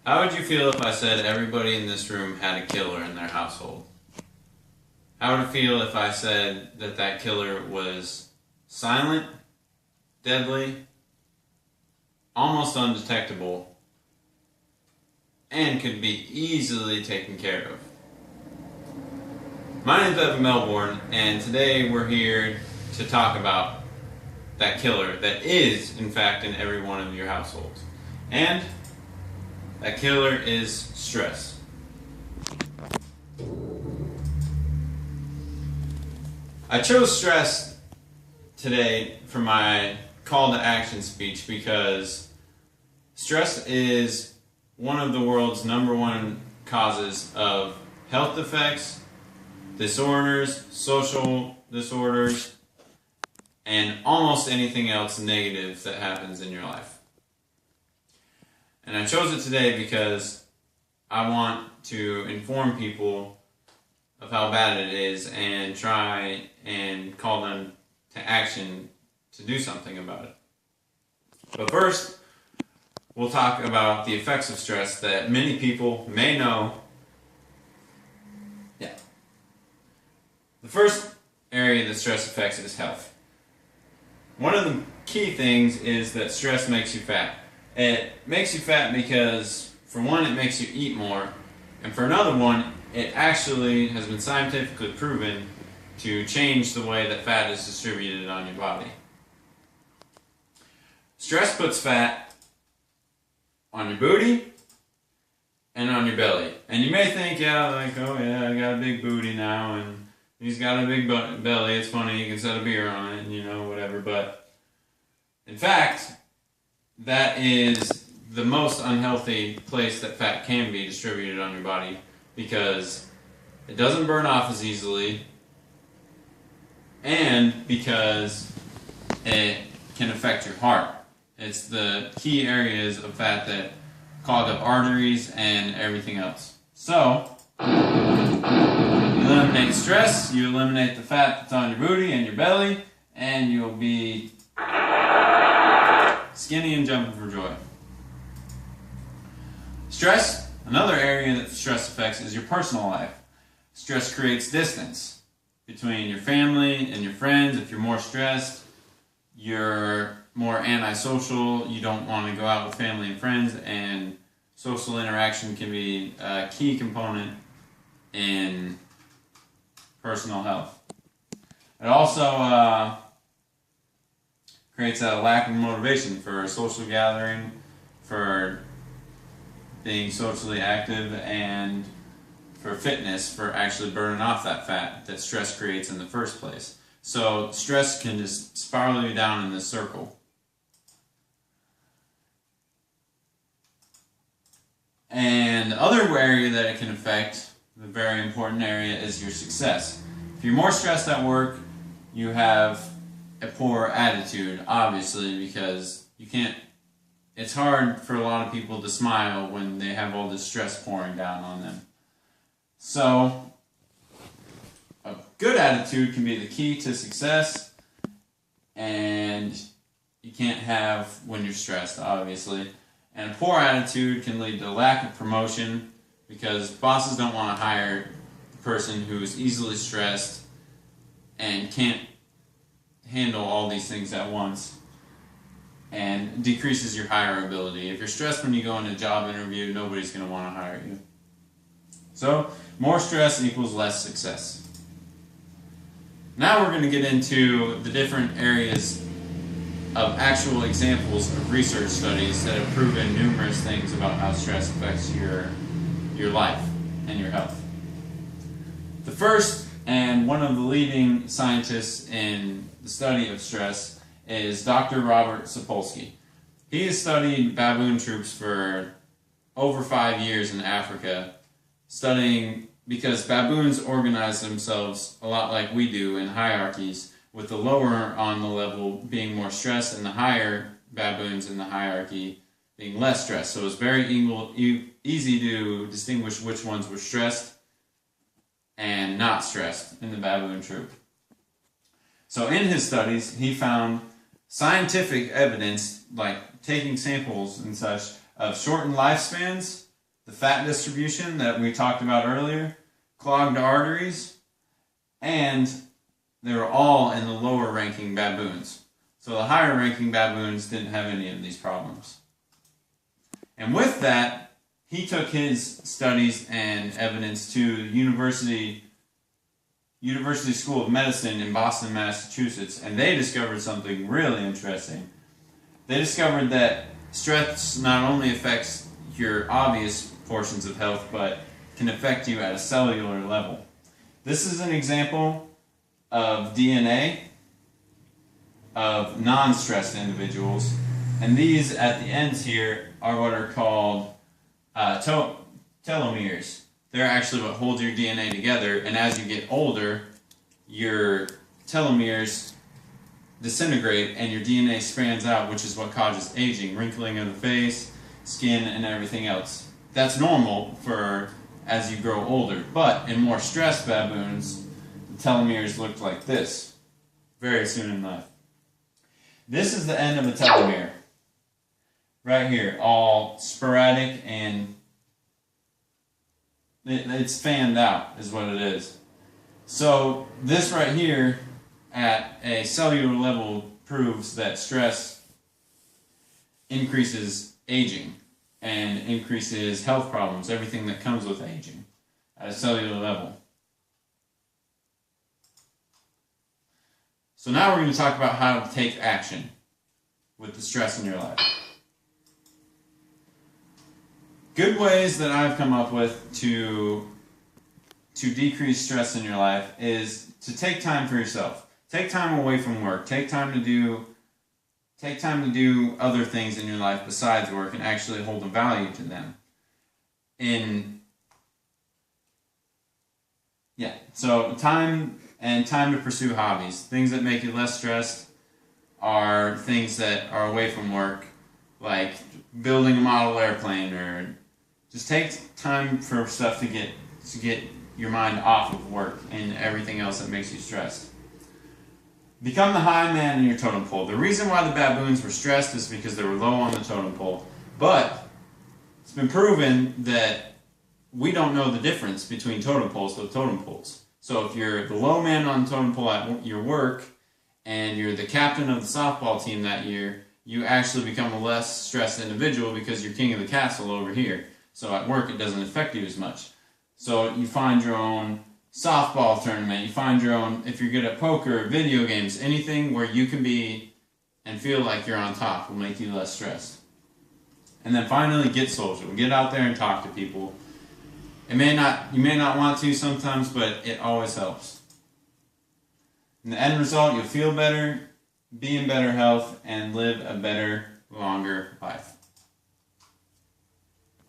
How would you feel if I said everybody in this room had a killer in their household? How would it feel if I said that that killer was silent, deadly, almost undetectable, and could be easily taken care of? My name's Evan Melbourne, and today we're here to talk about that killer that is, in fact, in every one of your households. And that killer is stress. I chose stress today for my call to action speech because stress is one of the world's #1 causes of health defects, disorders, social disorders, and almost anything else negative that happens in your life. And I chose it today because I want to inform people of how bad it is and try and call them to action to do something about it. But first, we'll talk about the effects of stress that many people may know. The first area that stress affects is health. One of the key things is that stress makes you fat. It makes you fat because, for one, it makes you eat more, and for another one, it actually has been scientifically proven to change the way that fat is distributed on your body. Stress puts fat on your booty and on your belly. And you may think, I got a big booty now, and he's got a big belly, it's funny, you can set a beer on it, and whatever, but in fact, that is the most unhealthy place that fat can be distributed on your body because it doesn't burn off as easily and because it can affect your heart. It's the key areas of fat that clog up arteries and everything else. So, you eliminate stress, you eliminate the fat that's on your booty and your belly, and you'll be skinny and jumping for joy. Stress, another area that stress affects is your personal life. Stress creates distance between your family and your friends. If you're more stressed, you're more antisocial, you don't want to go out with family and friends, and social interaction can be a key component in personal health. It also creates a lack of motivation for a social gathering, for being socially active, and for fitness, for actually burning off that fat that stress creates in the first place. So stress can just spiral you down in this circle. And the other area that it can affect, the very important area, is your success. If you're more stressed at work, you have a poor attitude, obviously, because it's hard for a lot of people to smile when they have all this stress pouring down on them. So, a good attitude can be the key to success, and you can't have when you're stressed, obviously. And a poor attitude can lead to lack of promotion because bosses don't want to hire the person who is easily stressed and can't handle all these things at once, and decreases your hireability. If you're stressed when you go in a job interview, nobody's going to want to hire you. So, more stress equals less success. Now we're going to get into the different areas of actual examples of research studies that have proven numerous things about how stress affects your life and your health. The first, and one of the leading scientists in the study of stress, is Dr. Robert Sapolsky. He has studied baboon troops for over 5 years in Africa, studying because baboons organize themselves a lot like we do in hierarchies, with the lower on the level being more stressed and the higher baboons in the hierarchy being less stressed. So it's very easy to distinguish which ones were stressed and not stressed in the baboon troop. So in his studies, he found scientific evidence, like taking samples and such, of shortened lifespans the fat distribution that we talked about earlier, clogged arteries, and they were all in the lower ranking baboons. So the higher ranking baboons didn't have any of these problems. And with that, he took his studies and evidence to University School of Medicine in Boston, Massachusetts, and they discovered something really interesting. They discovered that stress not only affects your obvious portions of health, but can affect you at a cellular level. This is an example of DNA of non-stressed individuals, and these at the ends here are what are called telomeres. They're actually what hold your DNA together, and as you get older, your telomeres disintegrate and your DNA spans out, which is what causes aging, wrinkling of the face, skin, and everything else. That's normal for as you grow older, but in more stressed baboons, the telomeres looked like this very soon in life. This is the end of a telomere. Right here, all sporadic and it's fanned out is what it is. So this right here at a cellular level proves that stress increases aging and increases health problems, everything that comes with aging at a cellular level. So now we're going to talk about how to take action with the stress in your life. Good ways that I've come up with to decrease stress in your life is to take time for yourself. Take time away from work. Take time to do other things in your life besides work and actually hold a value to them. So time to pursue hobbies. Things that make you less stressed are things that are away from work, like building a model airplane, or just take time for stuff to get your mind off of work and everything else that makes you stressed. Become the high man in your totem pole. The reason why the baboons were stressed is because they were low on the totem pole. But it's been proven that we don't know the difference between totem poles to totem poles. So if you're the low man on the totem pole at your work and you're the captain of the softball team that year, you actually become a less stressed individual because you're king of the castle over here. So at work it doesn't affect you as much. So you find your own softball tournament, you find your own, if you're good at poker, video games, anything where you can be and feel like you're on top will make you less stressed. And then finally, get social. Get out there and talk to people. You may not want to sometimes, but it always helps. In the end result, you'll feel better, be in better health, and live a better, longer life.